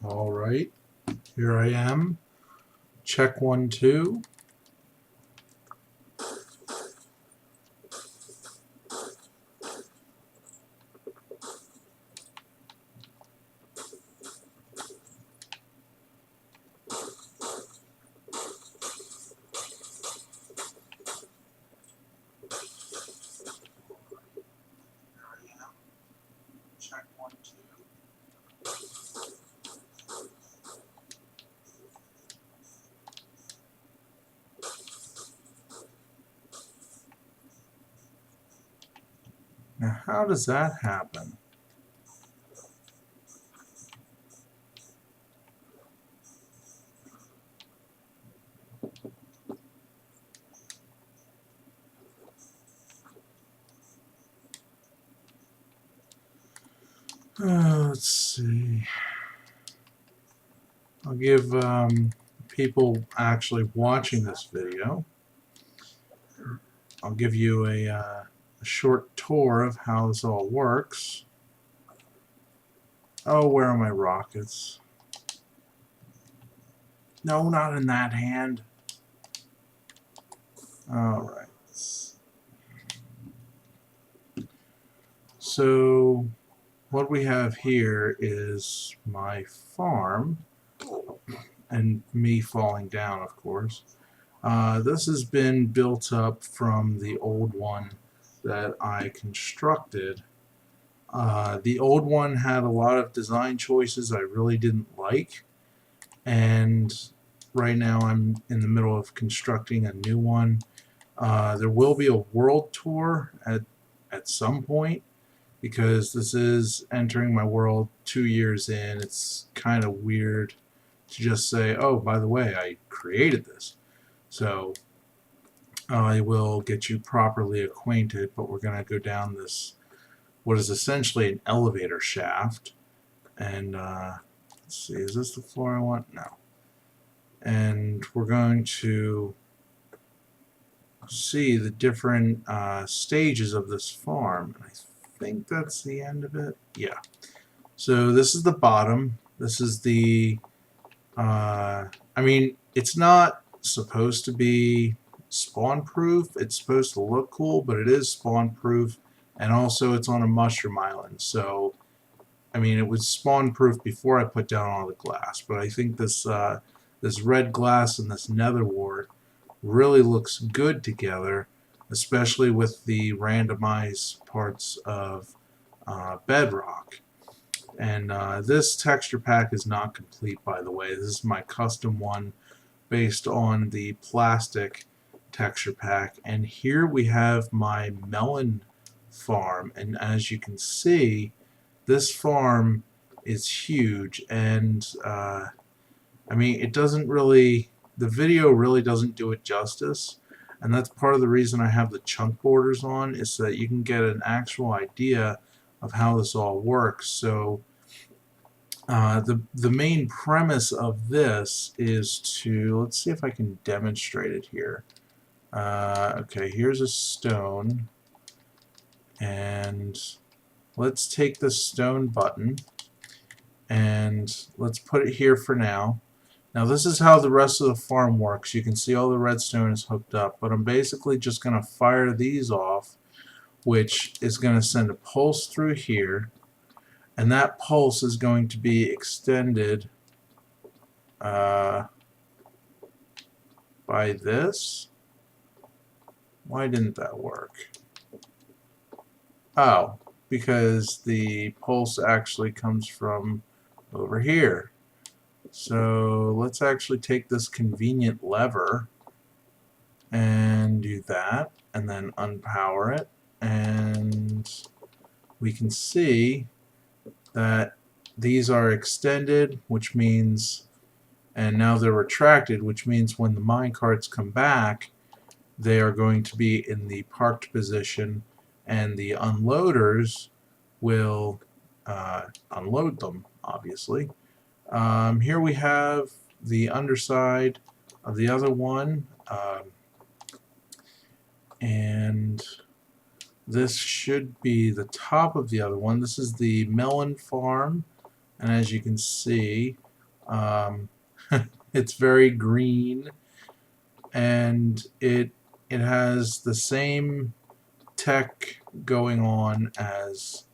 All right, here I am. Check 1, 2. Check 1, 2. Now, how does that happen? Let's see. I'll give people actually watching this video, I'll give you a short tour of how this all works. Oh, where are my rockets? No, not in that hand. Alright. So, what we have here is my farm, and me falling down, of course. This has been built up from the old one that I constructed. The old one had a lot of design choices I really didn't like, and right now I'm in the middle of constructing a new one. There will be a world tour at some point, because this is entering my world 2 years in. It's kind of weird to just say, oh, by the way, I created this. So I will get you properly acquainted, but we're going to go down this, what is essentially an elevator shaft. And let's see, is this the floor I want? No. And we're going to see the different stages of this farm. I think that's the end of it. Yeah. So this is the bottom. This is the, I mean, it's not supposed to be spawn proof. It's supposed to look cool, but it is spawn proof, and also it's on a mushroom island. So, I mean, it was spawn proof before I put down all the glass, but I think this this red glass and this nether wart really looks good together, especially with the randomized parts of bedrock. And this texture pack is not complete, by the way. This is my custom one based on the plastic texture pack. And here we have my melon farm. And as you can see, this farm is huge. And I mean, it doesn't really, the video really doesn't do it justice. And that's part of the reason I have the chunk borders on, is so that you can get an actual idea of how this all works. So the main premise of this is to, let's see if I can demonstrate it here. Okay, here's a stone, and let's take this stone button and let's put it here for now. Now this is how the rest of the farm works. You can see all the redstone is hooked up, but I'm basically just going to fire these off, which is going to send a pulse through here, and that pulse is going to be extended by this. Why didn't that work? Oh, because the pulse actually comes from over here. So let's actually take this convenient lever and do that, and then unpower it, and we can see that these are extended, which means, and now they're retracted, which means when the minecarts come back, they are going to be in the parked position, and the unloaders will unload them, obviously. Here we have the underside of the other one, and this should be the top of the other one. This is the melon farm. And as you can see, um, it's very green, and it has the same tech going on as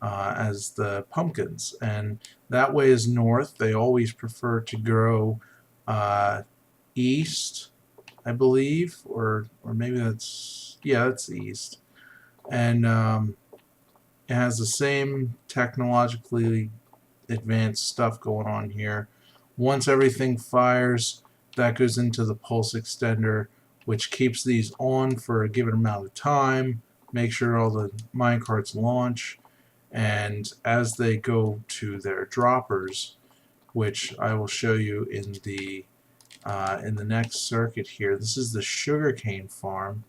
the pumpkins. And that way is north. They always prefer to grow east, I believe, or maybe that's east. And it has the same technologically advanced stuff going on here. Once everything fires, that goes into the pulse extender, which keeps these on for a given amount of time, make sure all the minecarts launch, and as they go to their droppers, which I will show you in the next circuit here. This is the sugarcane farm,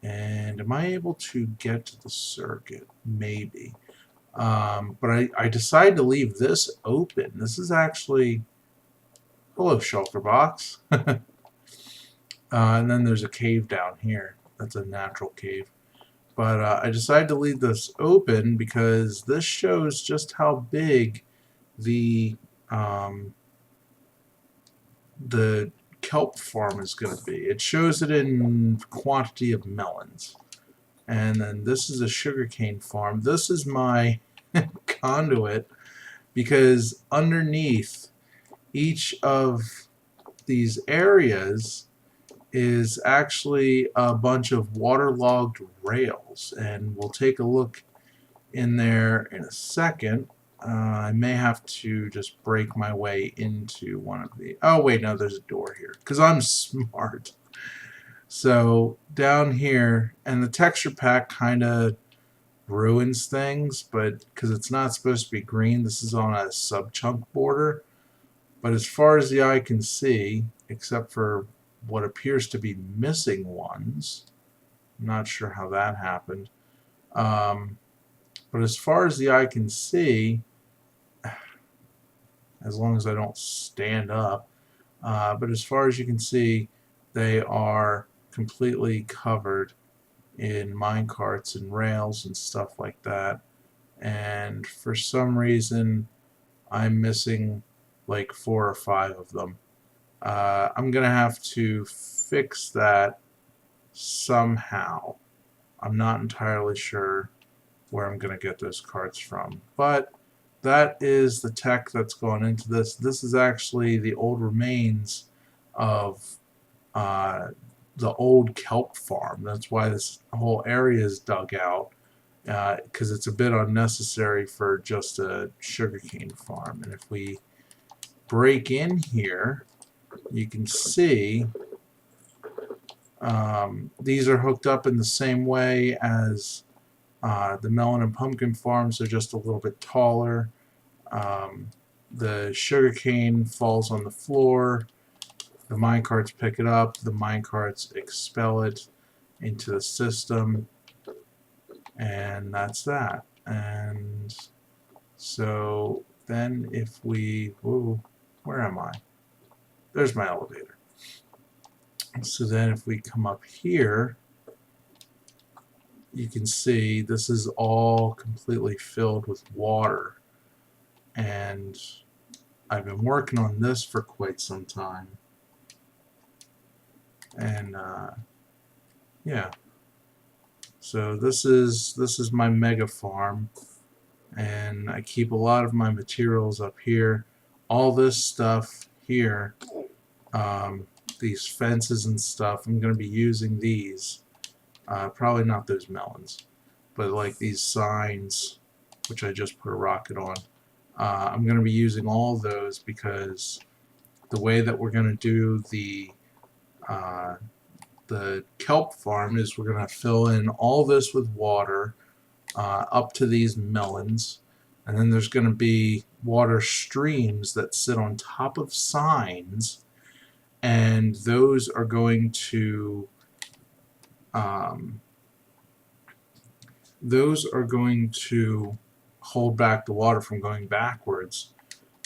and am I able to get to the circuit? Maybe. But I decided to leave this open. This is actually, hello, shulker box. And then there's a cave down here. That's a natural cave. But I decided to leave this open because this shows just how big the um, the kelp farm is going to be. It shows it in quantity of melons. And then this is a sugarcane farm. This is my conduit, because underneath each of these areas is actually a bunch of waterlogged rails, and we'll take a look in there in a second. I may have to just break my way into one of the... Oh wait, no, there's a door here, because I'm smart. So down here, and the texture pack kind of ruins things, but because it's not supposed to be green, this is on a sub-chunk border. But as far as the eye can see, except for what appears to be missing ones, I'm not sure how that happened. But as far as the eye can see, as long as I don't stand up, but as far as you can see, they are completely covered in minecarts and rails and stuff like that. And for some reason, I'm missing like 4 or 5 of them. I'm gonna have to fix that somehow. I'm not entirely sure where I'm gonna get those carts from, but that is the tech that's gone into this. This is actually the old remains of the old kelp farm. That's why this whole area is dug out, because it's a bit unnecessary for just a sugarcane farm. And if we break in here, you can see these are hooked up in the same way as the melon and pumpkin farms. They're just a little bit taller. The sugarcane falls on the floor. The minecarts pick it up. The minecarts expel it into the system. And that's that. And so then if we... Whoa, where am I? There's my elevator. So then if we come up here, you can see this is all completely filled with water. And I've been working on this for quite some time. And yeah. So this is my mega farm, and I keep a lot of my materials up here. All this stuff here, these fences and stuff, I'm going to be using these. Probably not those melons, but like these signs, which I just put a rocket on. I'm going to be using all those because the way that we're going to do the kelp farm is we're going to fill in all this with water up to these melons, and then there's going to be water streams that sit on top of signs, and those are going to hold back the water from going backwards,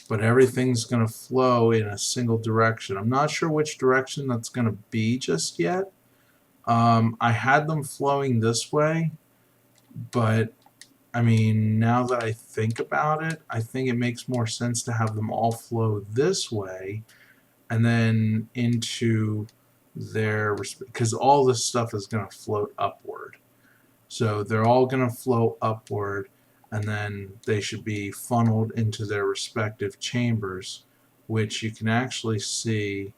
but everything's going to flow in a single direction. I'm not sure which direction that's going to be just yet. I had them flowing this way, but I mean, now that I think about it, I think it makes more sense to have them all flow this way and then into their, because all this stuff is going to float upward. So they're all going to flow upward, and then they should be funneled into their respective chambers, which you can actually see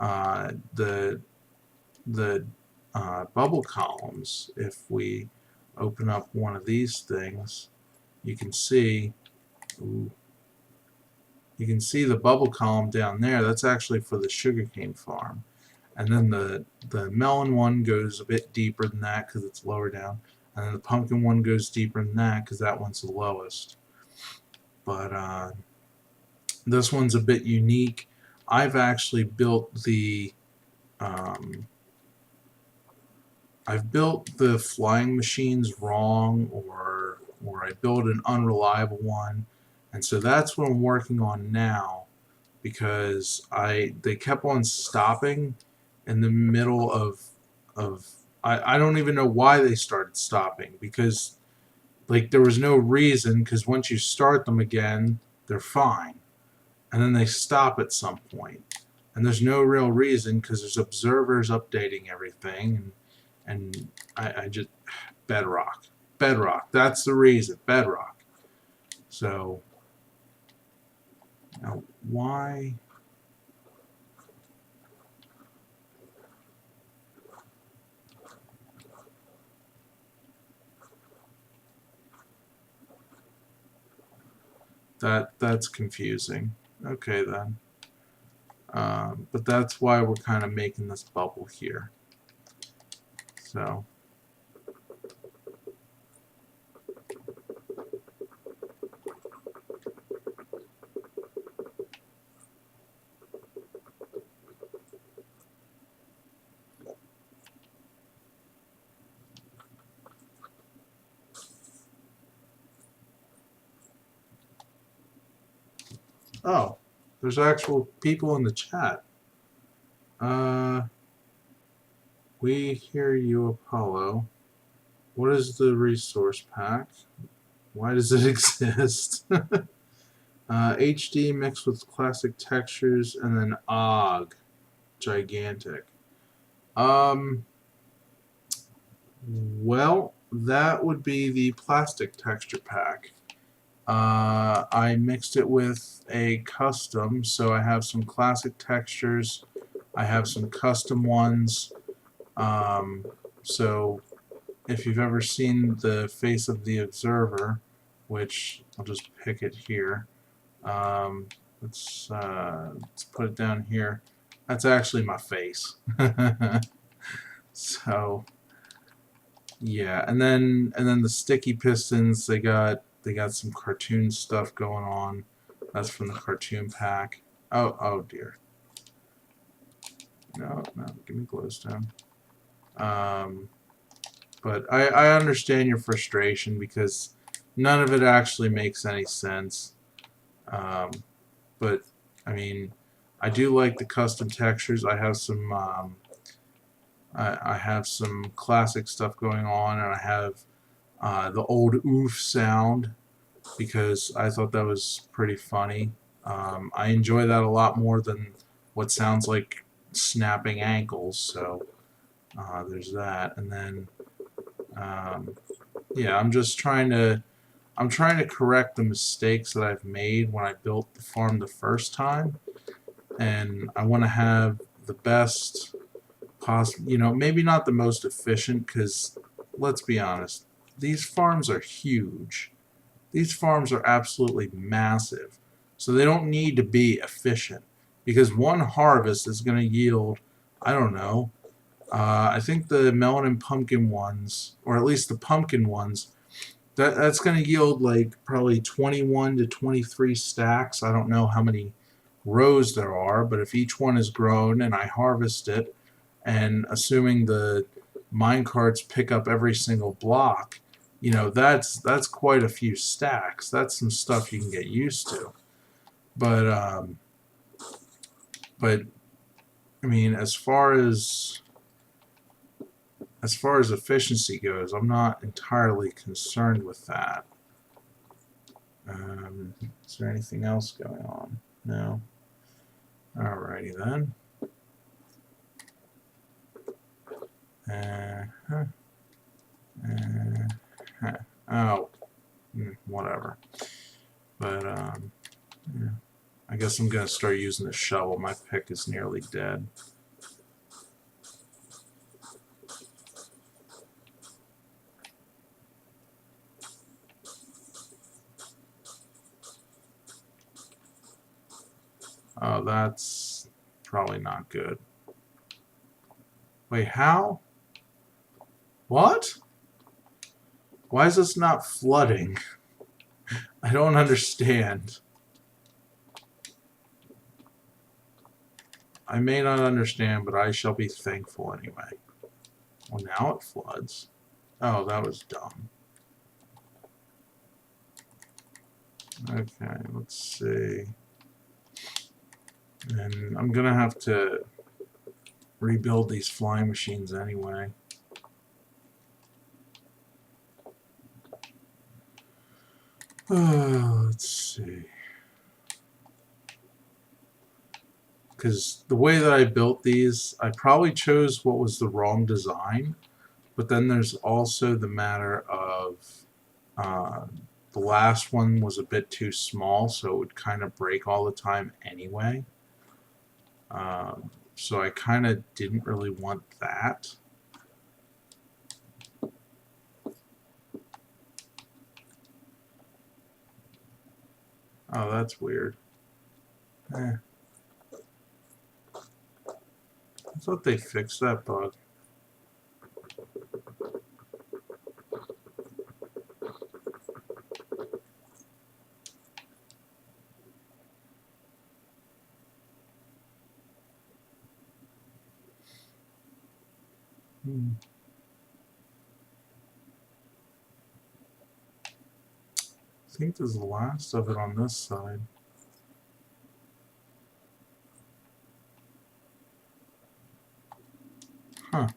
the bubble columns. If we open up one of these things, you can see, ooh, you can see the bubble column down there. That's actually for the sugarcane farm. And then the melon one goes a bit deeper than that because it's lower down. And then the pumpkin one goes deeper than that because that one's the lowest. But this one's a bit unique. I've actually built the flying machines wrong, or I built an unreliable one, and so that's what I'm working on now, because they kept on stopping in the middle of I don't even know why they started stopping, because like there was no reason, because once you start them again they're fine, and then they stop at some point, and there's no real reason because there's observers updating everything, and I just bedrock, that's the reason, bedrock. So now why? That's confusing. Okay then. But that's why we're kind of making this bubble here. So oh, there's actual people in the chat. We hear you, Apollo. What is the resource pack? Why does it exist? HD mixed with classic textures, and then OG, gigantic. Well, that would be the plastic texture pack. I mixed it with a custom, so I have some classic textures, I have some custom ones. So if you've ever seen the face of the observer, which I'll just pick it here, let's put it down here. That's actually my face. So yeah, and then the sticky pistons, they got some cartoon stuff going on. That's from the cartoon pack. Oh dear. No, give me glowstone. But I understand your frustration because none of it actually makes any sense. But I mean, I do like the custom textures. I have some I have some classic stuff going on, and I have the old oof sound because I thought that was pretty funny. I enjoy that a lot more than what sounds like snapping ankles. So there's that, and then yeah, I'm trying to correct the mistakes that I've made when I built the farm the first time, and I want to have the best possible, maybe not the most efficient, because let's be honest, these farms are huge. These farms are absolutely massive, so they don't need to be efficient, because one harvest is going to yield, I don't know, I think the melon and pumpkin ones, or at least the pumpkin ones, that's going to yield like probably 21 to 23 stacks. I don't know how many rows there are, but if each one is grown and I harvest it, and assuming the mine carts pick up every single block, that's quite a few stacks. That's some stuff you can get used to. But I mean, as far as as far as efficiency goes, I'm not entirely concerned with that. Is there anything else going on? No. Alrighty then. Oh, whatever. But yeah. I guess I'm gonna start using the shovel. My pick is nearly dead. Oh, that's probably not good. Wait, how? What? Why is this not flooding? I don't understand. I may not understand, but I shall be thankful anyway. Well, now it floods. Oh, that was dumb. Okay, let's see. And I'm gonna have to rebuild these flying machines anyway. Let's see. Because the way that I built these, I probably chose what was the wrong design. But then there's also the matter of the last one was a bit too small, so it would kind of break all the time anyway. So I kind of didn't really want that. Oh, that's weird. I thought they fixed that bug. I think there's the last of it on this side. Huh.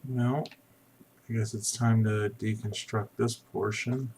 Well, I guess it's time to deconstruct this portion.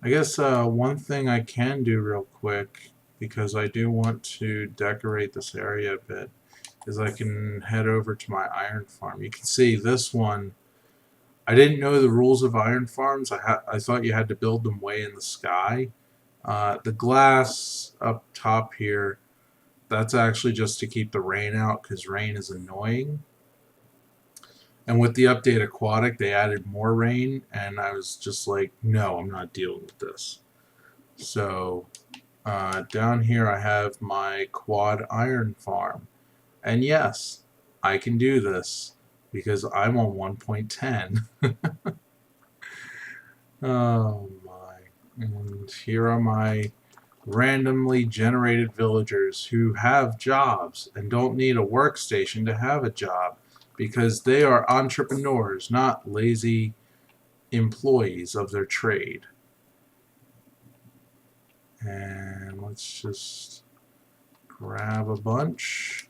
I guess one thing I can do real quick, because I do want to decorate this area a bit, is I can head over to my iron farm. You can see this one, I didn't know the rules of iron farms. I thought you had to build them way in the sky. The glass up top here, that's actually just to keep the rain out, because rain is annoying. And with the update Aquatic, they added more rain, and I was just like, no, I'm not dealing with this. So down here I have my quad iron farm. And yes, I can do this because I'm on 1.10. Oh my. And here are my randomly generated villagers who have jobs and don't need a workstation to have a job because they are entrepreneurs, not lazy employees of their trade. And let's just grab a bunch.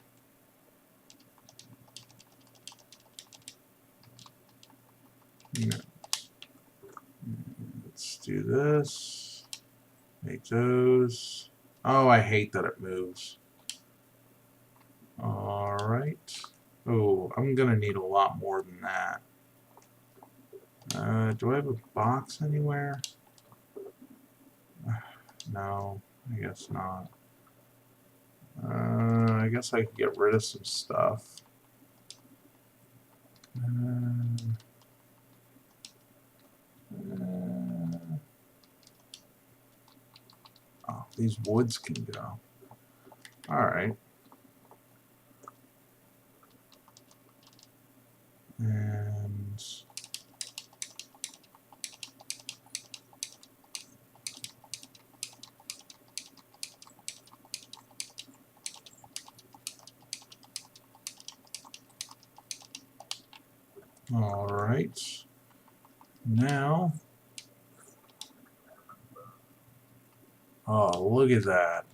Let's do this. Make those. Oh, I hate that it moves. Alright. Oh, I'm gonna need a lot more than that. Do I have a box anywhere? No, I guess not. I guess I could get rid of some stuff. Oh, these woods can go. Alright. And alright. Now, oh, look at that.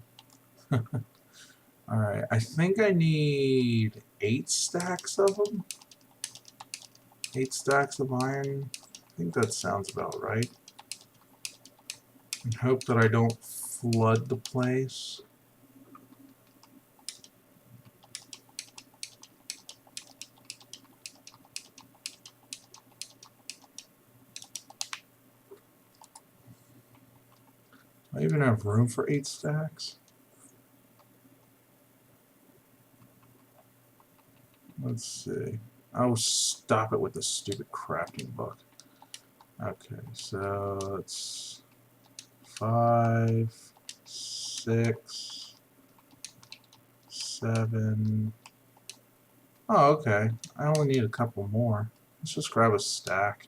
Alright, I think I need 8 stacks of them. 8 stacks of iron. I think that sounds about right. And hope that I don't flood the place. Do I even have room for 8 stacks? Let's see. Oh, stop it with the stupid crafting book. Okay, so it's 5, 6, 7. Oh, okay. I only need a couple more. Let's just grab a stack.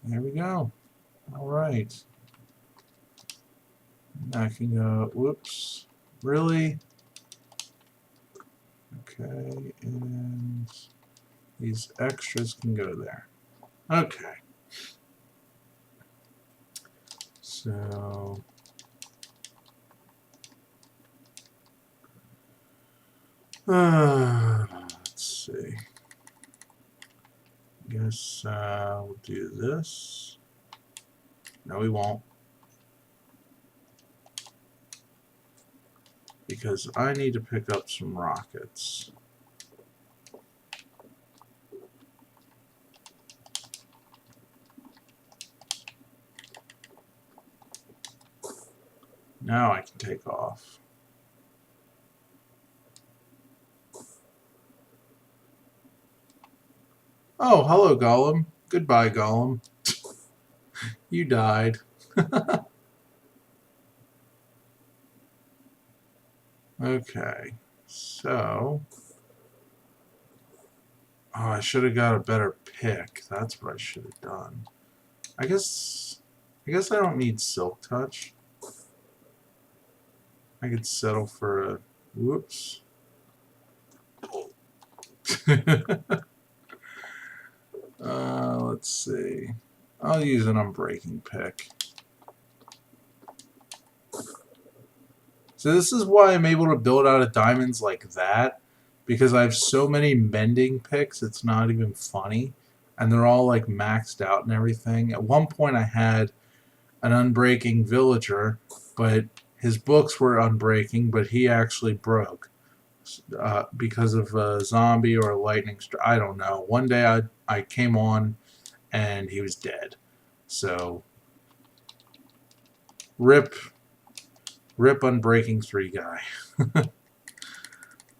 There we go. Alright. I can go, whoops. Really? Okay, and these extras can go there. Okay. So let's see. Guess we'll do this. No, we won't. Because I need to pick up some rockets. Now I can take off. Oh, hello, Gollum. Goodbye, Gollum. You died. Okay, so... Oh, I should have got a better pick. That's what I should have done. I guess I don't need Silk Touch. I could settle for a... Whoops. Let's see. I'll use an unbreaking pick. So this is why I'm able to build out of diamonds like that, because I have so many mending picks, it's not even funny. And they're all like maxed out and everything. At one point I had an unbreaking villager, but his books were unbreaking, but he actually broke. Because of a zombie or a lightning strike. I don't know. One day I came on and he was dead. So rip Unbreaking 3 guy.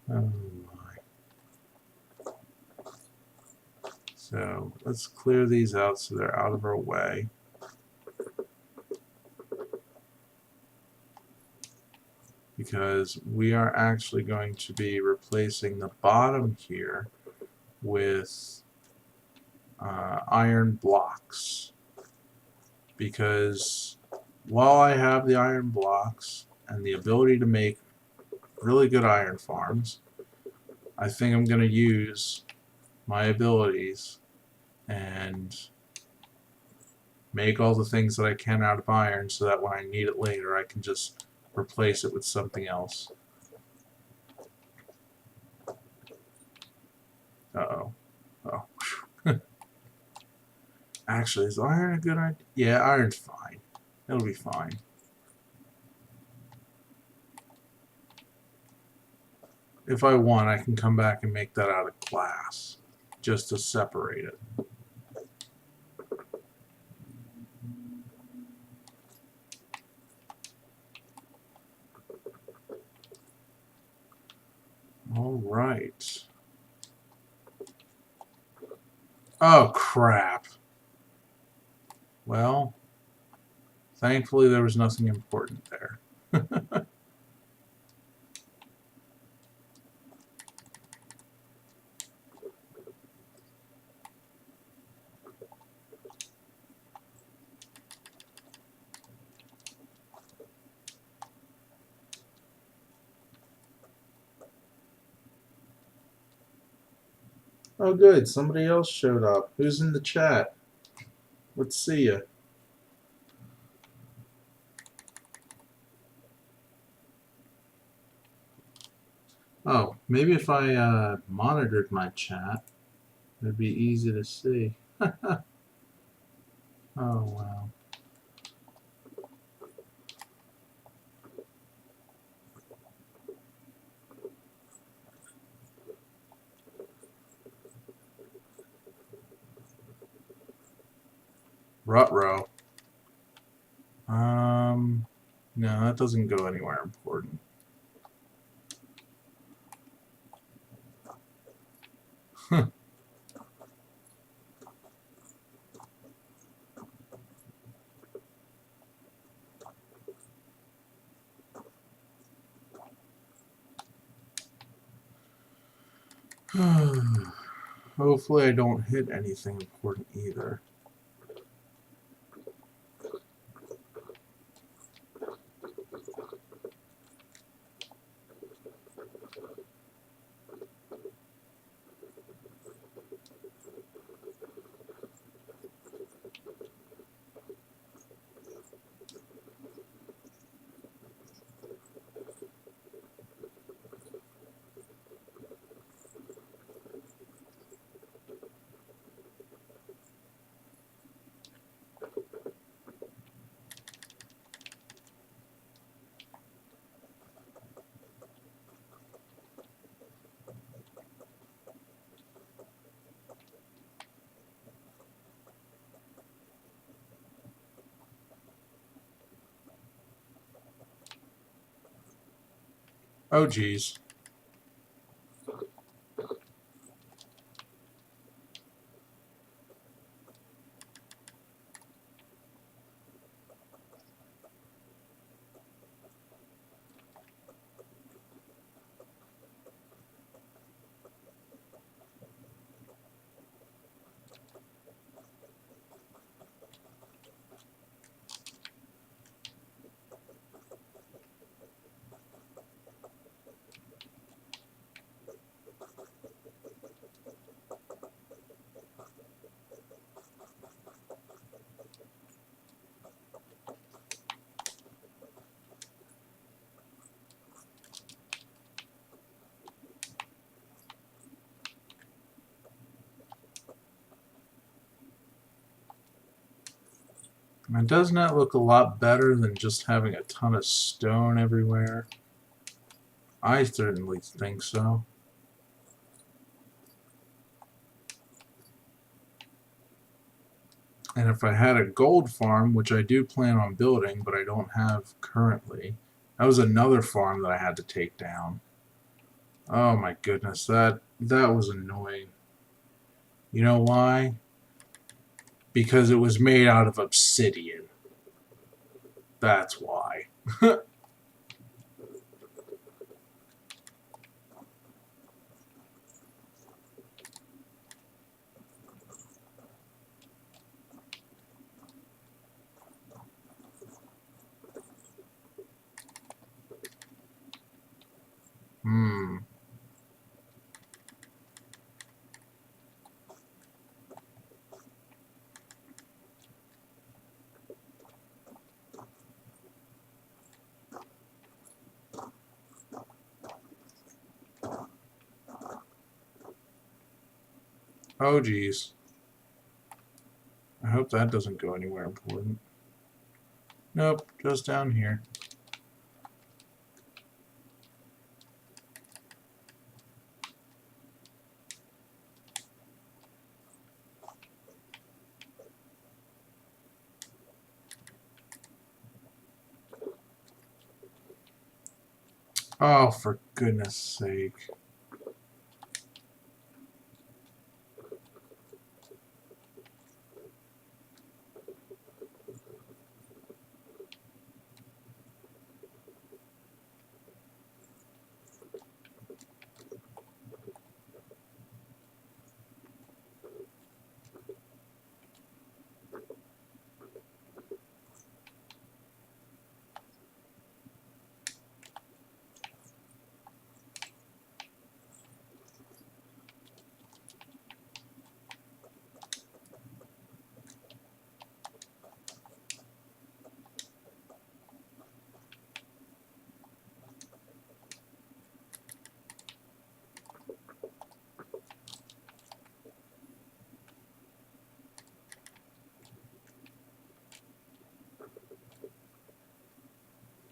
Oh my. So let's clear these out so they're out of our way. Because we are actually going to be replacing the bottom here with iron blocks. Because while I have the iron blocks and the ability to make really good iron farms, I think I'm going to use my abilities and make all the things that I can out of iron so that when I need it later I can just replace it with something else. Uh-oh. Oh. Actually, is iron a good idea? Yeah, iron's fine. It'll be fine. if I want, I can come back and make that out of glass just to separate it. All right. Oh, crap. Well, thankfully there was nothing important there. Oh, good. Somebody else showed up. Who's in the chat? Let's see ya. Oh, maybe if I monitored my chat, it'd be easy to see. Oh, wow. Ruh-roh. No, that doesn't go anywhere important. Hopefully I don't hit anything important either. Oh, geez. And doesn't that look a lot better than just having a ton of stone everywhere? I certainly think so. And if I had a gold farm, which I do plan on building, but I don't have currently, that was another farm that I had to take down. Oh my goodness, that was annoying. You know why? Because it was made out of obsidian. That's why. Hmm. Oh geez. I hope that doesn't go anywhere important. Nope, just down here. Oh, for goodness sake.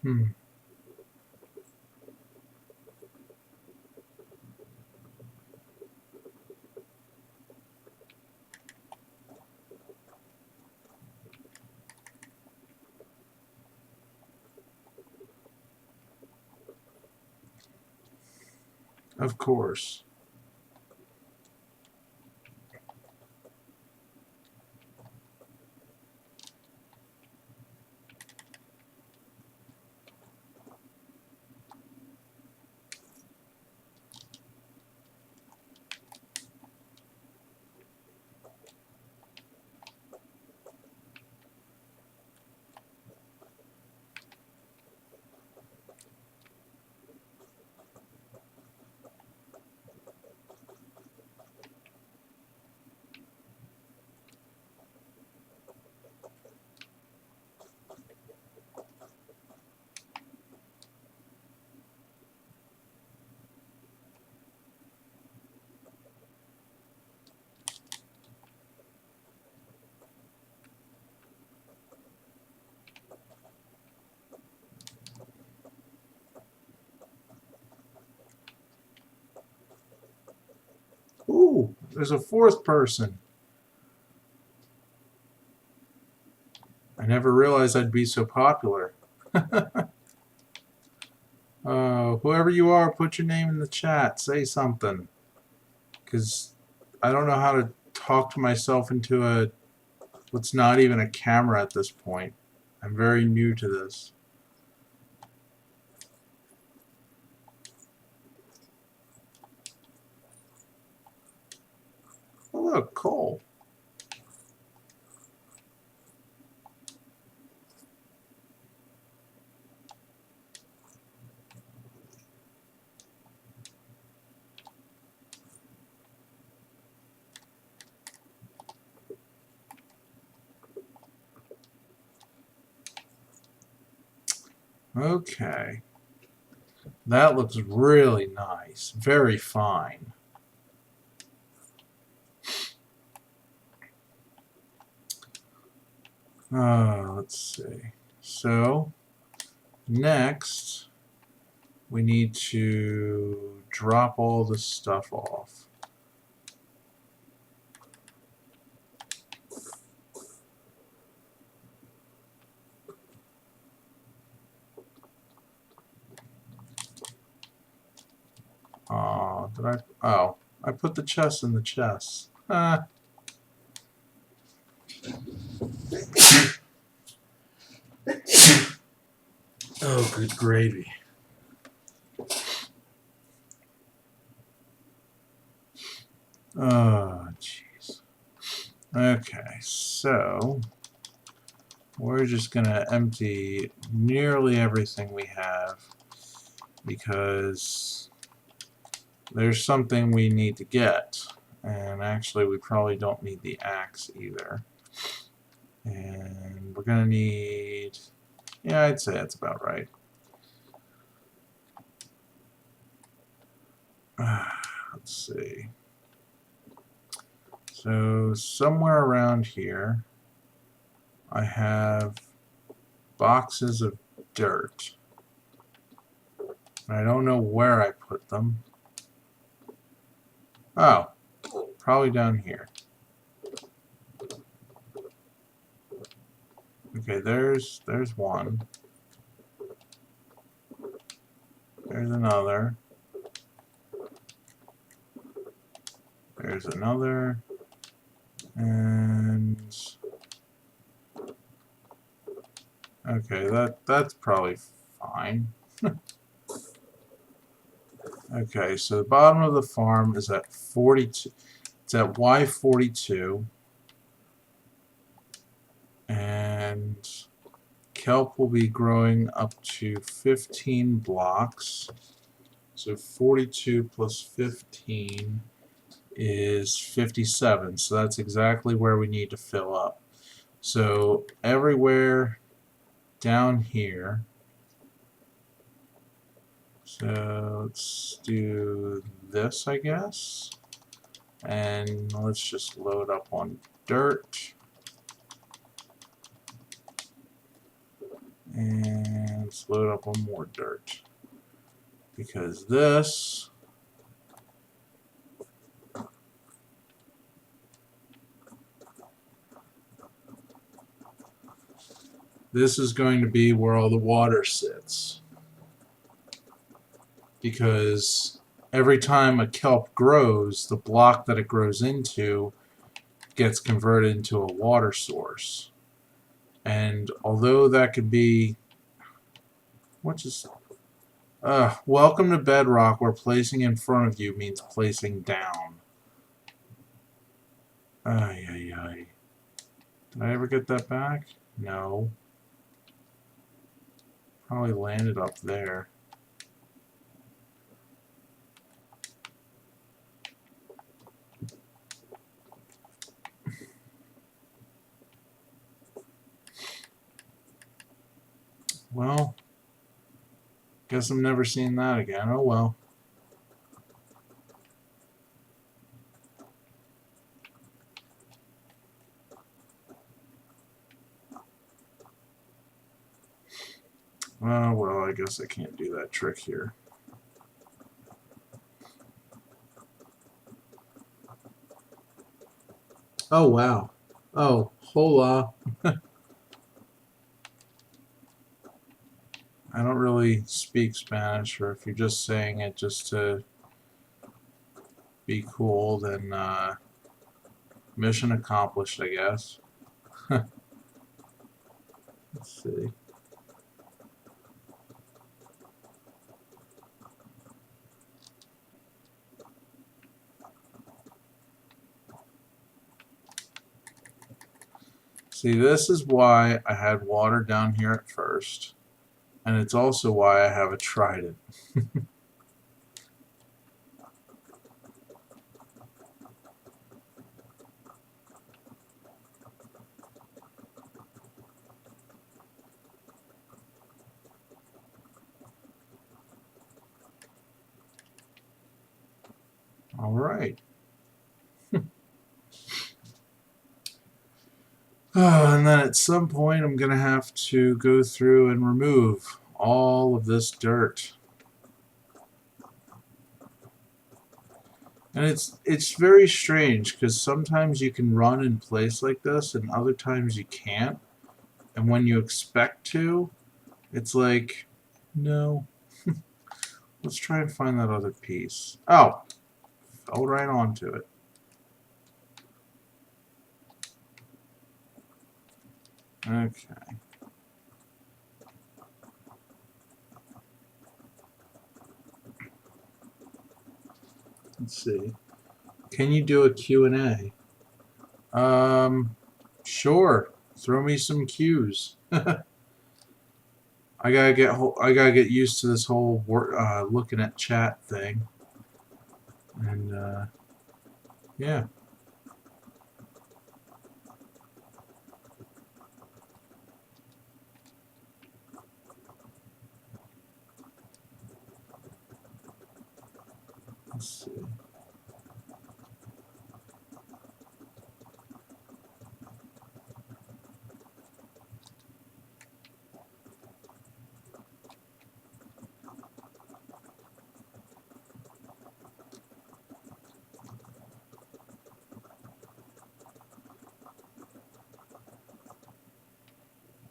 Hmm. Of course. Ooh, there's a fourth person. I never realized I'd be so popular. Whoever you are, put your name in the chat. Say something. Because I don't know how to talk to myself into what's not even a camera at this point. I'm very new to this. Oh, look, coal. Okay. That looks really nice. Very fine. Let's see. So, next, we need to drop all this stuff off. Did I? Oh, I put the chest in the chest. Oh, good gravy. Oh, jeez. Okay, so we're just gonna empty nearly everything we have because there's something we need to get. And actually, we probably don't need the axe either. And we're gonna need... yeah, I'd say that's about right. Let's see. So somewhere around here, I have boxes of dirt. I don't know where I put them. Oh, probably down here. Okay, there's one. There's another. There's another. And okay, that's probably fine. Okay, so the bottom of the farm is at 42. It's at Y42. And kelp will be growing up to 15 blocks. So 42 plus 15 is 57. So that's exactly where we need to fill up. So everywhere down here. So let's do this, I guess. And let's just load up on dirt. And let's load up on more dirt. Because this is going to be where all the water sits. Because every time a kelp grows, the block that it grows into gets converted into a water source. And although that could be, welcome to Bedrock, where placing in front of you means placing down. Ay, ay, ay. Did I ever get that back? No. Probably landed up there. Well, guess I'm never seeing that again. Oh well. Oh well, I guess I can't do that trick here. Oh wow. Oh, hola. I don't really speak Spanish, or if you're just saying it just to be cool, then mission accomplished, I guess. Let's see. See, this is why I had water down here at first, and it's also why I have a trident. All right. And then at some point I'm going to have to go through and remove all of this dirt. And it's very strange because sometimes you can run in place like this and other times you can't. And when you expect to, it's like, no. Let's try and find that other piece. Oh, fell right onto it. Okay. Let's see. Can you do a Q&A? Sure. Throw me some cues. I gotta get used to this whole looking at chat thing. And yeah. Let's see.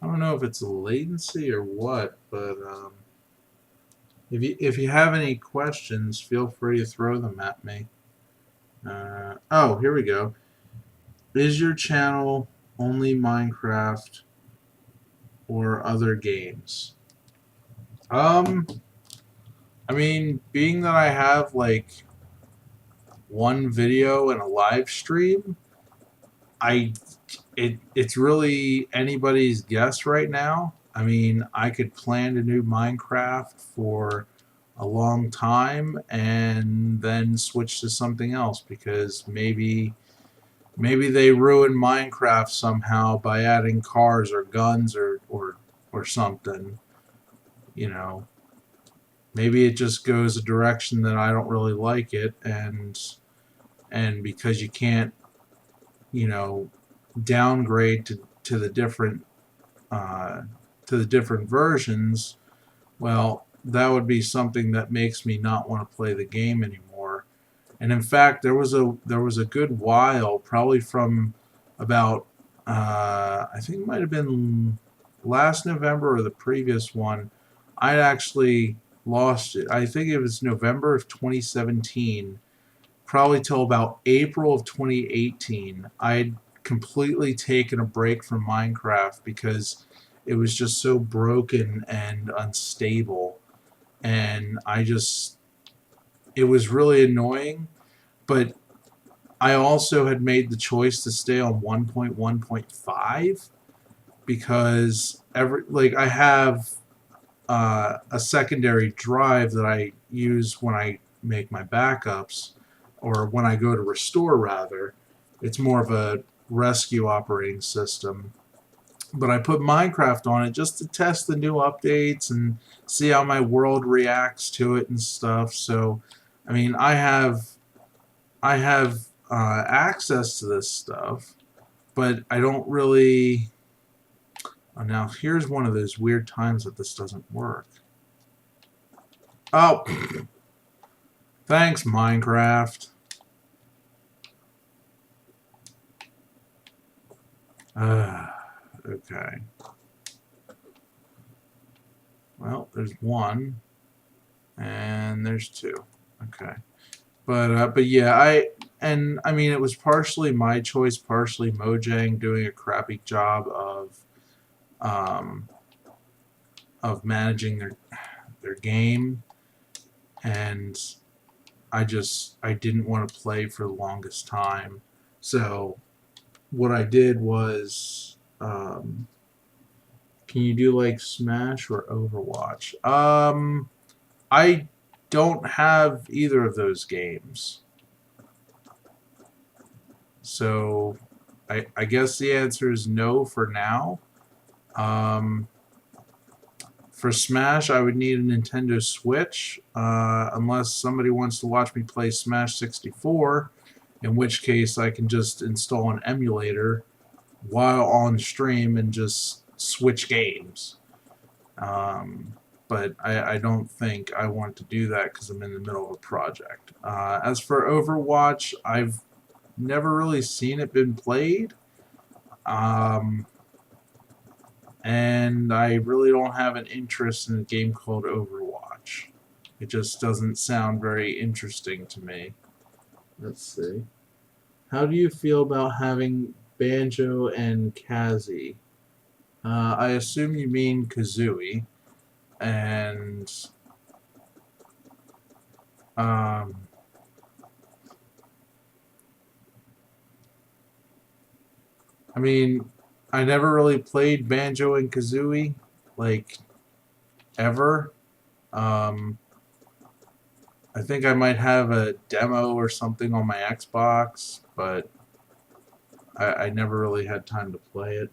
I don't know if it's latency or what, but If you have any questions, feel free to throw them at me. Oh, here we go. Is your channel only Minecraft or other games? I mean, being that I have like one video and a live stream, it's really anybody's guess right now. I mean, I could plan to do Minecraft for a long time and then switch to something else because maybe they ruin Minecraft somehow by adding cars or guns or something, you know. Maybe it just goes a direction that I don't really like it, and because you can't, you know, downgrade to the different uh, to the different versions, well, that would be something that makes me not want to play the game anymore. And in fact, there was a good while, probably from about I think it might have been last November or the previous one. I'd actually lost it. I think it was November of 2017, probably till about April of 2018. I'd completely taken a break from Minecraft because it was just so broken and unstable, and it was really annoying. But I also had made the choice to stay on 1.1.5 because I have a secondary drive that I use when I make my backups or when I go to restore rather. It's more of a rescue operating system. But I put Minecraft on it just to test the new updates and see how my world reacts to it and stuff. So, I mean, I have access to this stuff, but I don't really. Oh, now here's one of those weird times that this doesn't work. Oh, thanks, Minecraft. Okay. Well, there's one, and there's two. Okay. But yeah, I mean it was partially my choice, partially Mojang doing a crappy job um, of managing their game, and I didn't want to play for the longest time. So what I did was, can you do like Smash or Overwatch? I don't have either of those games. So I guess the answer is no for now. Um, for Smash, I would need a Nintendo Switch, unless somebody wants to watch me play Smash 64, in which case I can just install an emulator while on stream and just switch games. Um, but I don't think I want to do that because I'm in the middle of a project. As for Overwatch, I've never really seen it been played. And I really don't have an interest in a game called Overwatch. It just doesn't sound very interesting to me. Let's see. How do you feel about having Banjo and Kazooie? I assume you mean Kazooie. And um, I mean, I never really played Banjo and Kazooie, like ever. Um, I think I might have a demo or something on my Xbox, but I never really had time to play it.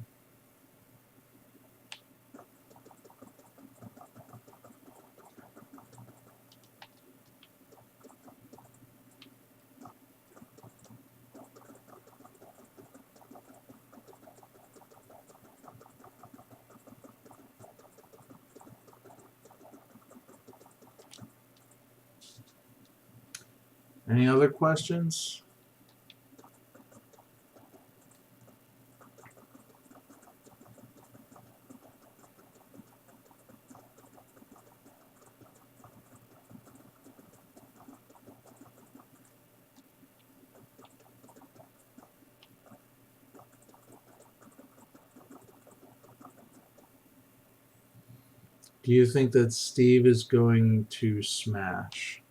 Any other questions? Do you think that Steve is going to smash?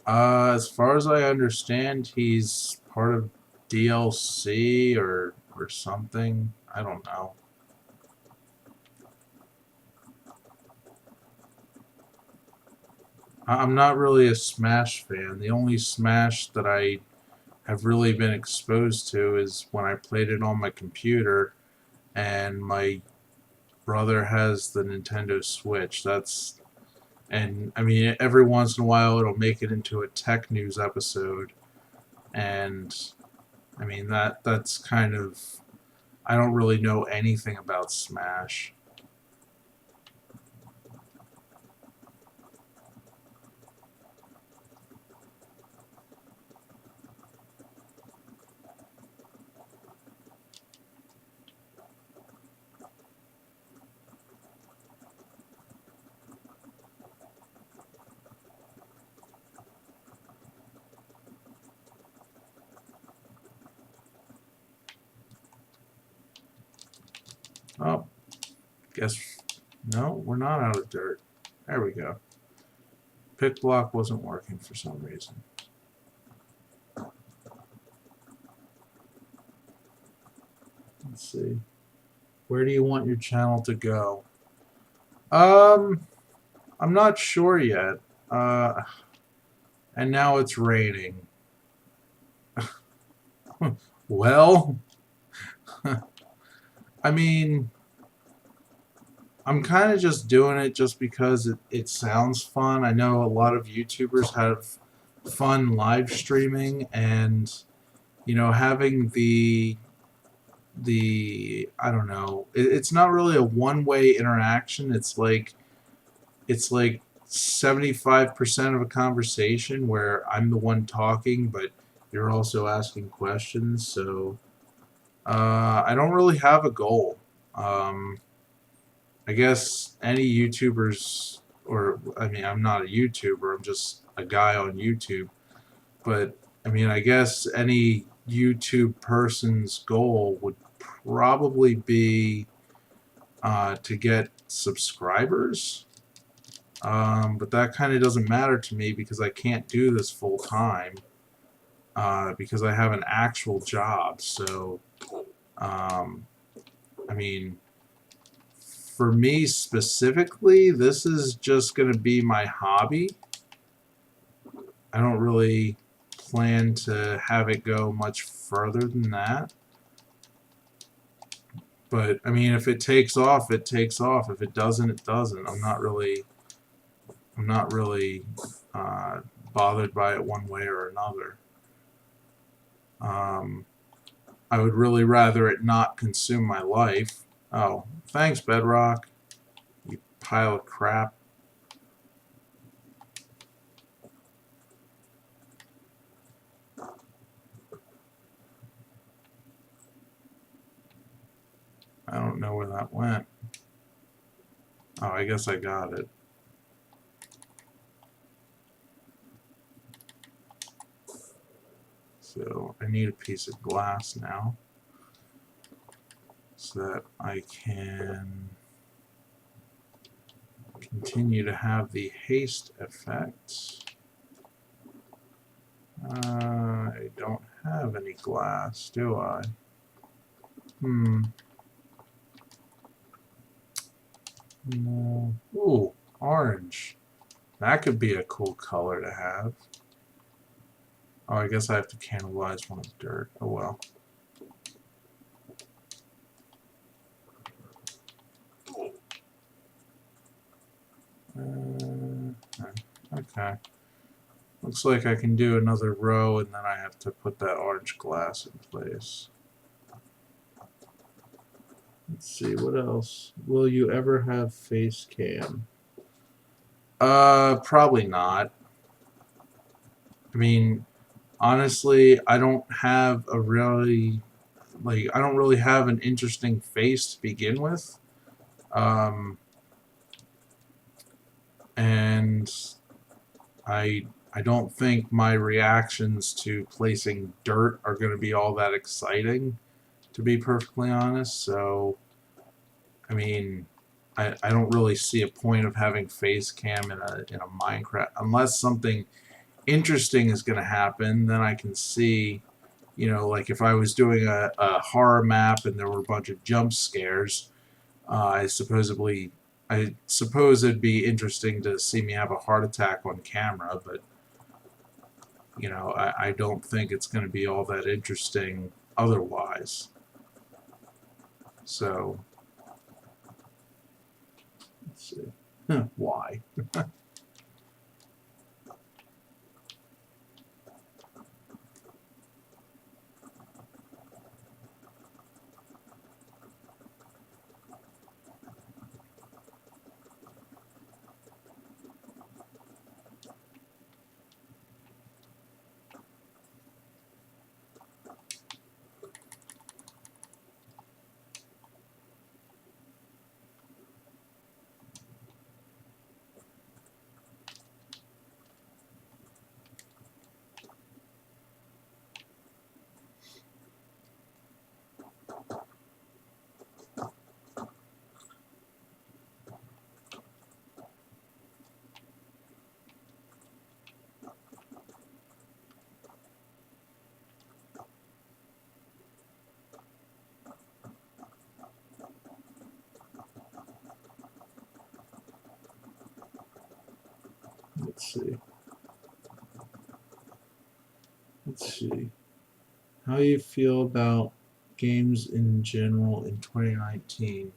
As far as I understand, he's part of DLC or something. I don't know. I'm not really a Smash fan. The only Smash that I have really been exposed to is when I played it on my computer, and my brother has the Nintendo Switch. And I mean, every once in a while it'll make it into a tech news episode, and I mean that's kind of, I don't really know anything about Smash. Oh, guess no, we're not out of dirt. There we go. Pick block wasn't working for some reason. Let's see. Where do you want your channel to go? I'm not sure yet. And now it's raining. Well, I mean, I'm kind of just doing it just because it sounds fun. I know a lot of YouTubers have fun live streaming, and you know, having the I don't know, it's not really a one-way interaction. It's like 75% of a conversation where I'm the one talking, but you're also asking questions. So I don't really have a goal. Um, I guess any YouTubers, or I mean, I'm not a YouTuber, I'm just a guy on YouTube. But I mean, I guess any YouTube person's goal would probably be to get subscribers. But that kind of doesn't matter to me because I can't do this full time because I have an actual job. So, um, I mean, for me specifically, this is just going to be my hobby. I don't really plan to have it go much further than that. But I mean, if it takes off, it takes off. If it doesn't, it doesn't. I'm not really uh, bothered by it one way or another. Um, I would really rather it not consume my life. Oh, thanks, Bedrock. You pile of crap. I don't know where that went. Oh, I guess I got it. So I need a piece of glass now so that I can continue to have the haste effect. I don't have any glass, do I? No. Ooh, orange. That could be a cool color to have. Oh, I guess I have to cannibalize one of dirt. Oh well. Okay. Looks like I can do another row, and then I have to put that orange glass in place. Let's see, what else? Will you ever have face cam? Probably not. I mean, honestly, I don't have a really, I don't really have an interesting face to begin with. Um, and I don't think my reactions to placing dirt are going to be all that exciting, to be perfectly honest. So, I mean, I don't really see a point of having face cam in a Minecraft unless something interesting is going to happen. Then I can see, you know, like if I was doing a horror map and there were a bunch of jump scares, I suppose it'd be interesting to see me have a heart attack on camera, but you know, I don't think it's going to be all that interesting otherwise. So, let's see. Why? Let's see. Let's see. How do you feel about games in general in 2019?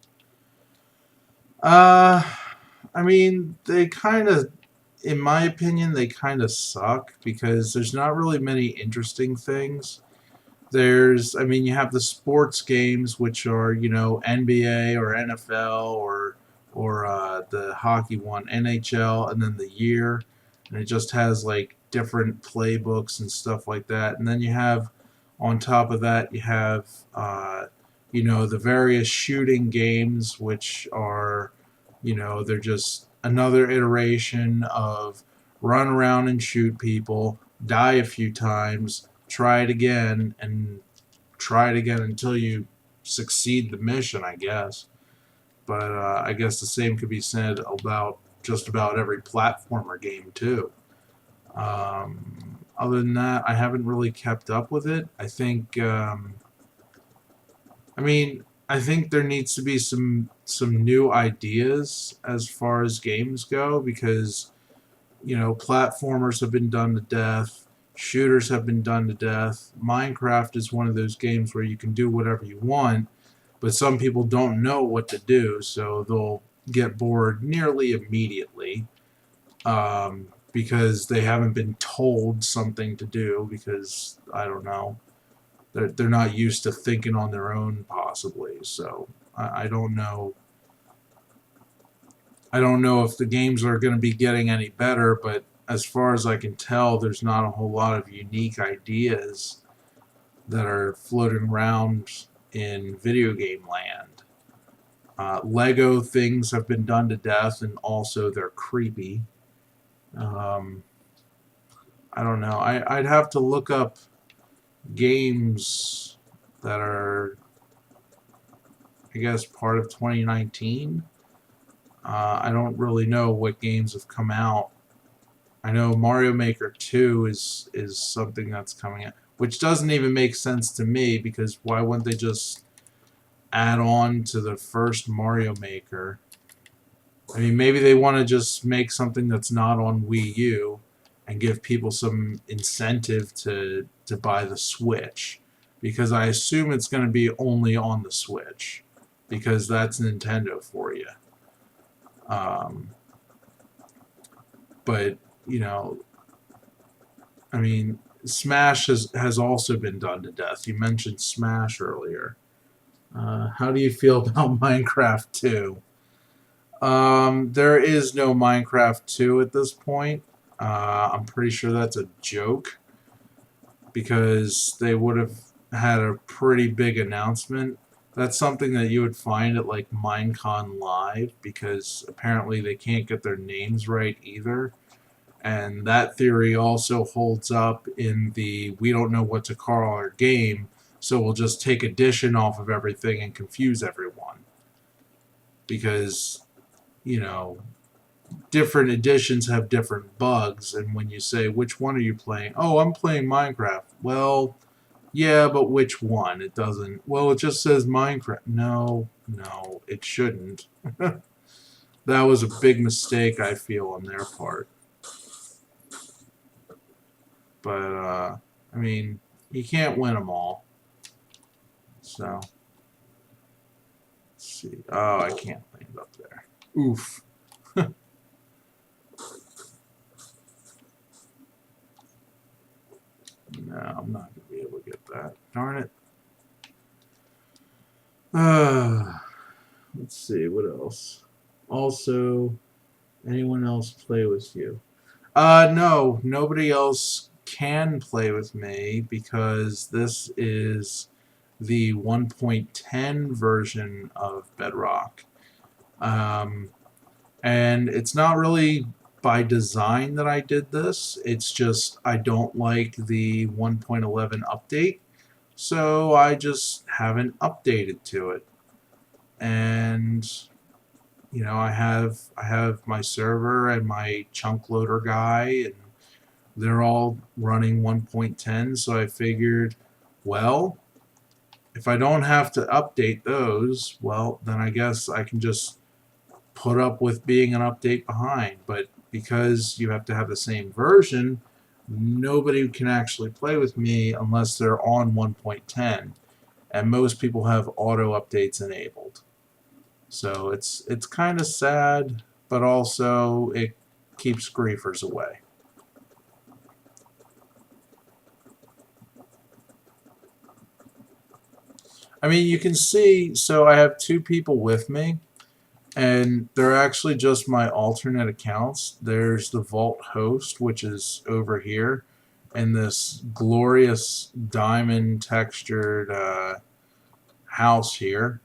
Uh, I mean, they kind of, in my opinion, they kind of suck because there's not really many interesting things. There's, I mean, you have the sports games, which are, you know, NBA or NFL or the hockey one, NHL, and then the year, and it just has like different playbooks and stuff like that. And then you have, on top of that, you have, you know, the various shooting games, which are, you know, they're just another iteration of run around and shoot people, die a few times, try it again, and try it again until you succeed the mission, I guess. But I guess the same could be said about just about every platformer game, too. Other than that, I haven't really kept up with it. I mean, I think there needs to be some new ideas as far as games go because you know, platformers have been done to death, shooters have been done to death. Minecraft is one of those games where you can do whatever you want, but some people don't know what to do, so they'll get bored nearly immediately because they haven't been told something to do because, I don't know, they're not used to thinking on their own, possibly. So I don't know. I don't know if the games are going to be getting any better, but as far as I can tell, there's not a whole lot of unique ideas that are floating around in video game land. Lego things have been done to death, and also they're creepy. Um, I don't know. I'd have to look up games that are, I guess, part of 2019. I don't really know what games have come out. I know Mario Maker 2 is something that's coming out, which doesn't even make sense to me because why wouldn't they just add on to the first Mario Maker? I mean, maybe they want to just make something that's not on Wii U and give people some incentive to buy the Switch because I assume it's going to be only on the Switch because that's Nintendo for you. Um, but you know, I mean, Smash has also been done to death. You mentioned Smash earlier. How do you feel about Minecraft 2? There is no Minecraft 2 at this point. I'm pretty sure that's a joke because they would have had a pretty big announcement. That's something that you would find at like Minecon Live because apparently they can't get their names right either. And that theory also holds up in the we don't know what to call our game, so we'll just take addition off of everything and confuse everyone. Because you know, different editions have different bugs, and when you say, which one are you playing? Oh, I'm playing Minecraft. Well, yeah, but which one? It doesn't. Well, it just says Minecraft. No, no, it shouldn't. That was a big mistake, I feel, on their part. But, I mean, you can't win them all. So, let's see. Oh, I can't land up there. Oof. No, I'm not going to be able to get that. Darn it. Let's see, what else? Also, anyone else play with you? No, nobody else can play with me because this is the 1.10 version of Bedrock. Um, and it's not really by design that I did this. It's just I don't like the 1.11 update, so I just haven't updated to it. And I have my server and my chunk loader guy, and they're all running 1.10. So I figured, well, if I don't have to update those, well, then I guess I can just put up with being an update behind. But because you have to have the same version, nobody can actually play with me unless they're on 1.10, and most people have auto updates enabled. So it's kind of sad, but also it keeps griefers away. I mean, you can see, so I have two people with me, and they're actually just my alternate accounts. There's the Vault host, which is over here, and this glorious diamond textured house here.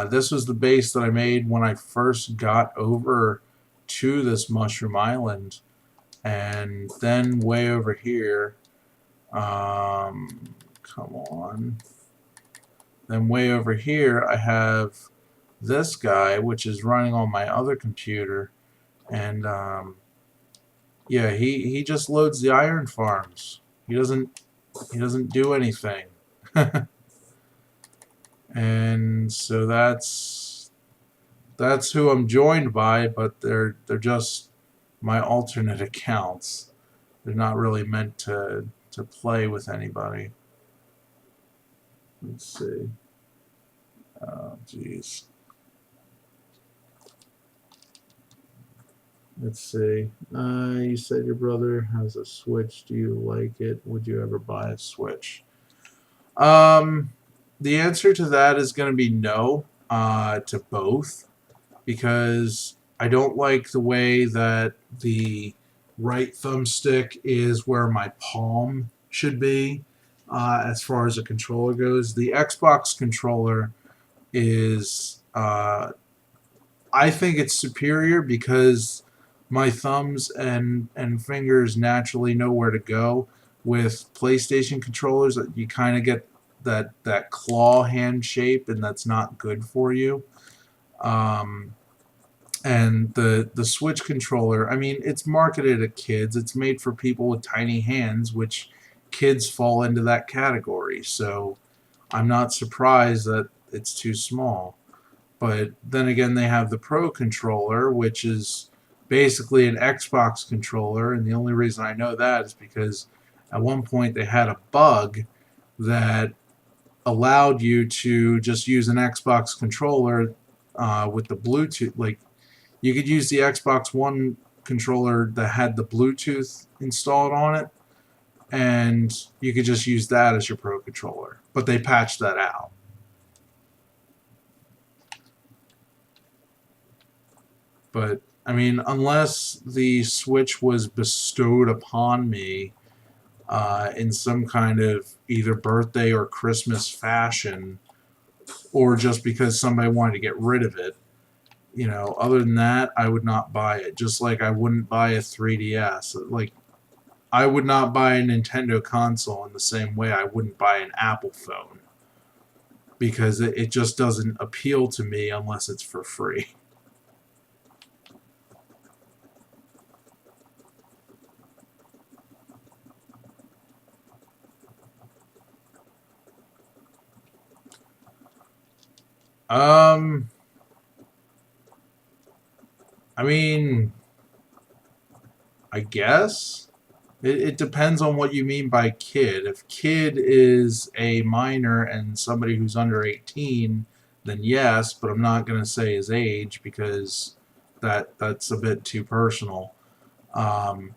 This was the base that I made when I first got over to this Mushroom Island. And then way over here, come on. Then way over here, I have this guy, which is running on my other computer. And yeah, he just loads the iron farms. He doesn't do anything. And so that's who I'm joined by, but they're just my alternate accounts. They're not really meant to play with anybody. Let's see. Oh, jeez. Let's see. You said your brother has a Switch. Do you like it? Would you ever buy a Switch? The answer to that is going to be no, to both, because I don't like the way that the right thumbstick is where my palm should be, as far as a controller goes. The Xbox controller is, I think it's superior because my thumbs and fingers naturally know where to go. With PlayStation controllers, you kind of get that claw hand shape, and that's not good for you. Um, and the Switch controller, I mean, it's marketed at kids. It's made for people with tiny hands, which kids fall into that category. So I'm not surprised that it's too small. But then again, they have the Pro controller, which is basically an Xbox controller. And the only reason I know that is because at one point they had a bug that allowed you to just use an Xbox controller with the Bluetooth. Like, you could use the Xbox One controller that had the Bluetooth installed on it, and you could just use that as your Pro controller. But they patched that out. But, I mean, unless the Switch was bestowed upon me in some kind of either birthday or Christmas fashion, or just because somebody wanted to get rid of it, other than that, I would not buy it. Just like I wouldn't buy a 3DS. Like, I would not buy a Nintendo console in the same way I wouldn't buy an Apple phone. Because it just doesn't appeal to me unless it's for free. Um, I mean, I guess it depends on what you mean by kid. If kid is a minor and somebody who's under 18, then yes, but I'm not going to say his age because that's a bit too personal. Um,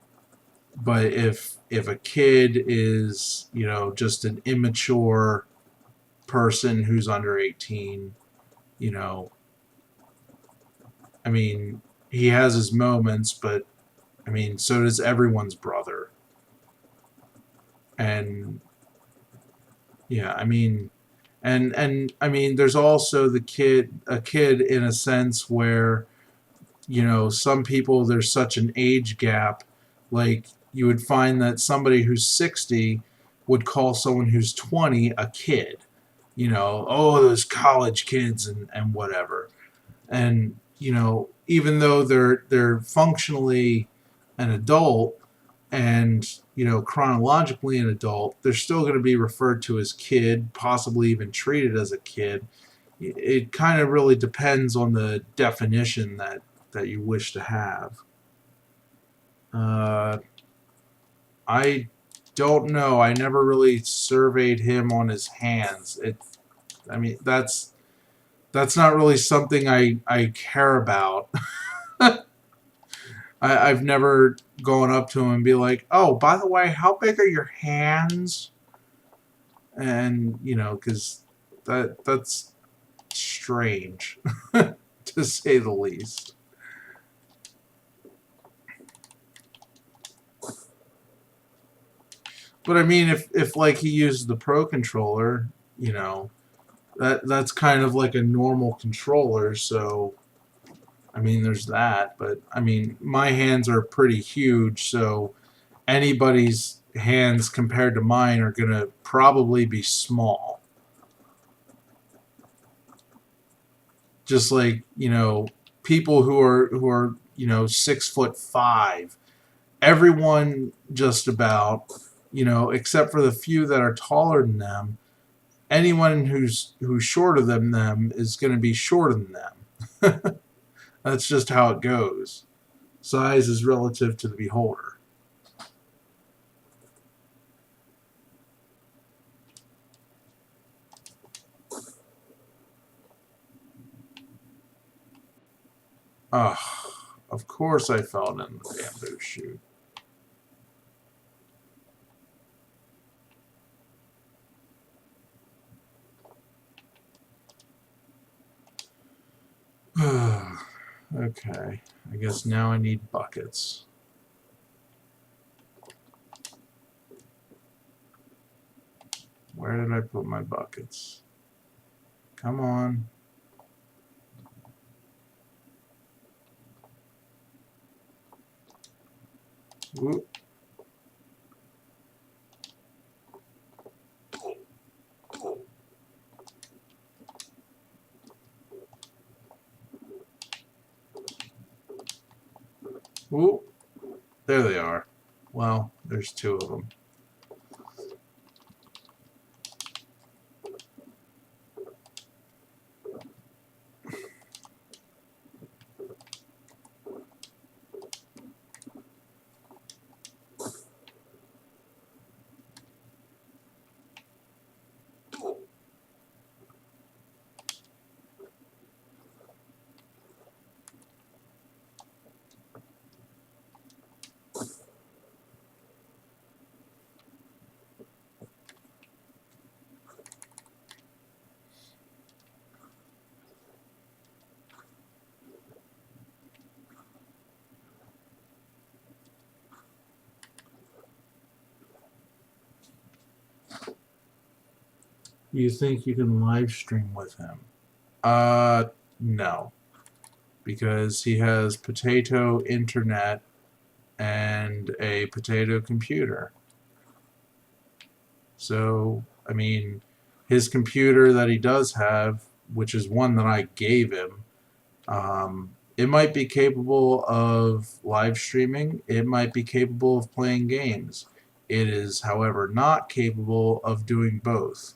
but if a kid is, you know, just an immature person who's under 18, you know, I mean, he has his moments, but I mean, so does everyone's brother. And yeah, I mean, and I mean, there's also a kid in a sense where, you know, some people there's such an age gap, like you would find that somebody who's 60 would call someone who's 20 a kid. You know, oh, those college kids and whatever. And you know, even though they're functionally an adult and you know chronologically an adult, they're still going to be referred to as kid, possibly even treated as a kid. It kind of really depends on the definition that you wish to have. uh, I don't know, I never really surveyed him on his hands. I mean, that's not really something I care about. I've never gone up to him and be like, oh, by the way, how big are your hands? And, you know, because that's strange, to say the least. But I mean, if like he uses the Pro controller, you know, that's kind of like a normal controller, so I mean, there's that. But I mean, my hands are pretty huge, so anybody's hands compared to mine are going to probably be small. Just like, you know, people who are, you know, 6'5", everyone just about, you know, except for the few that are taller than them, anyone who's shorter than them is going to be shorter than them. That's just how it goes. Size is relative to the beholder. Ugh, of course I fell in the bamboo shoot. Okay, I guess now I need buckets. Where did I put my buckets? Come on. Ooh. Ooh. There they are. Well, there's two of them. You think you can live stream with him? No. Because he has potato internet and a potato computer. So, I mean, his computer that he does have, which is one that I gave him, it might be capable of live streaming. It might be capable of playing games. It is, however, not capable of doing both.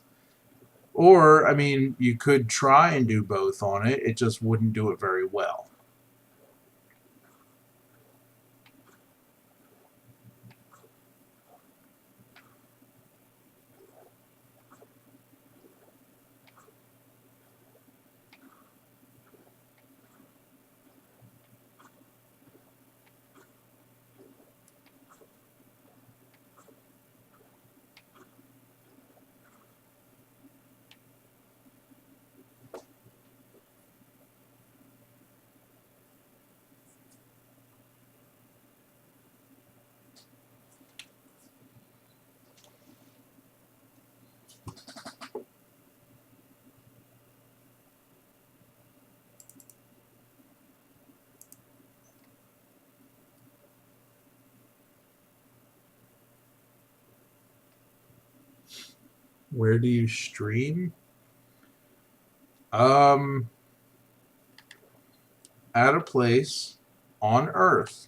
Or, I mean, you could try and do both on it. It just wouldn't do it very well. Where do you stream? Um, at a place on Earth.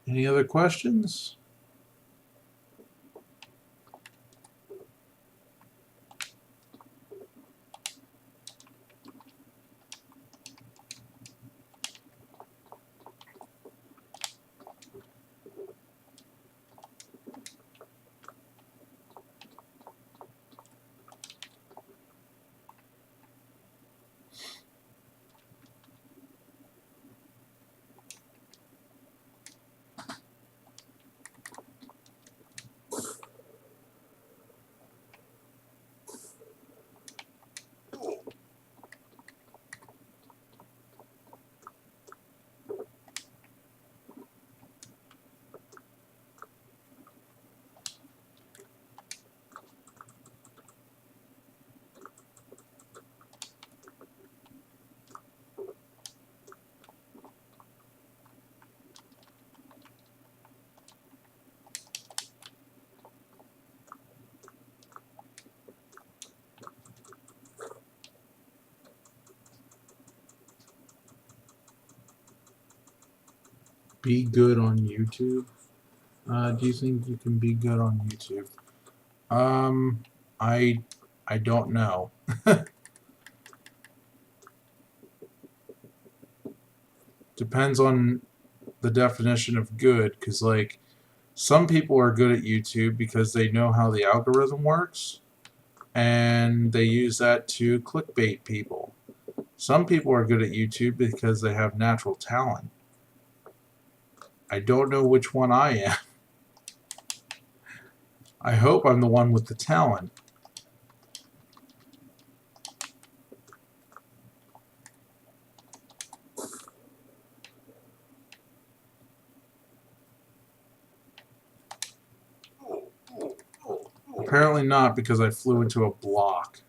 Any other questions? Be good on YouTube. Do you think you can be good on YouTube? Um, I I don't know. Depends on the definition of good, because like Some people are good at YouTube because they know how the algorithm works, and they use that to clickbait people. Some people are good at YouTube because they have natural talent. I don't know which one I am. I hope I'm the one with the talent. Apparently not, because I flew into a block.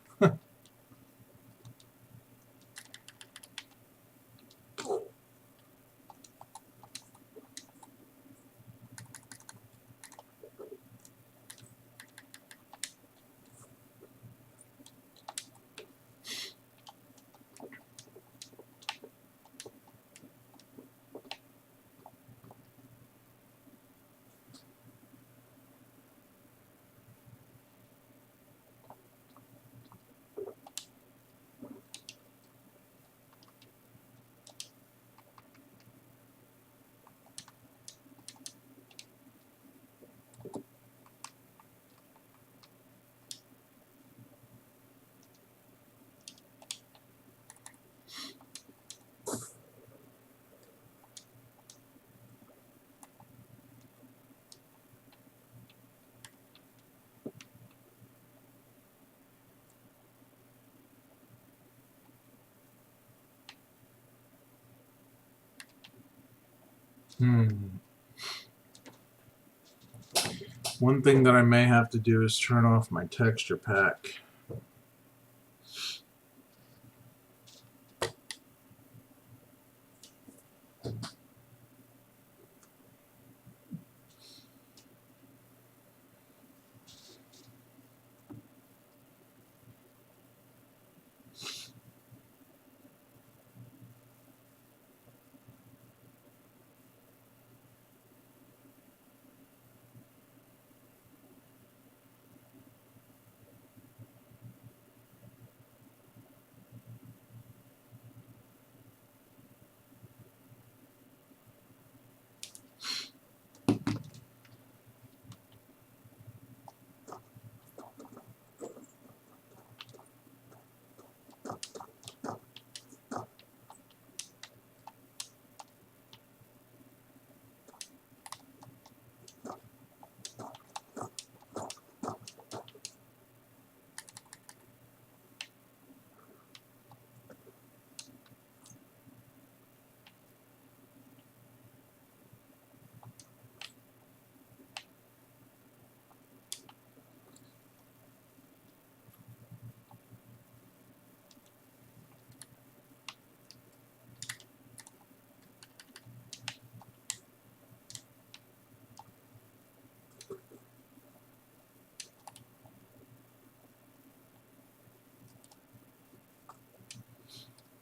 One thing that I may have to do is turn off my texture pack.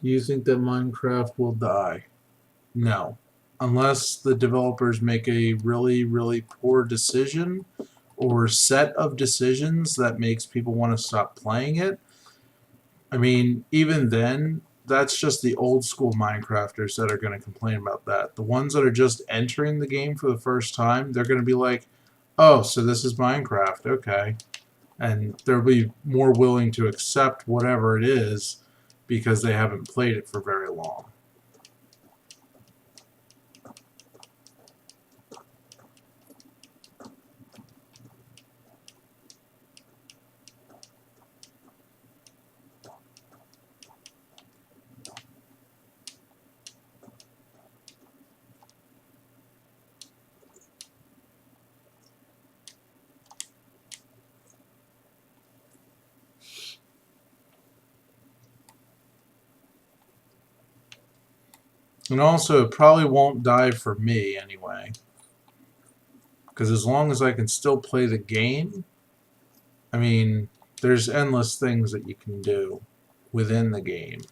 Do you think that Minecraft will die? No. Unless the developers make a really, really poor decision or set of decisions that makes people want to stop playing it. I mean, even then, that's just the old school Minecrafters that are going to complain about that. The ones that are just entering the game for the first time, they're going to be like, oh, so this is Minecraft, okay. And they'll be more willing to accept whatever it is because they haven't played it for very long. And also, it probably won't die for me anyway. Because as long as I can still play the game, I mean, there's endless things that you can do within the game.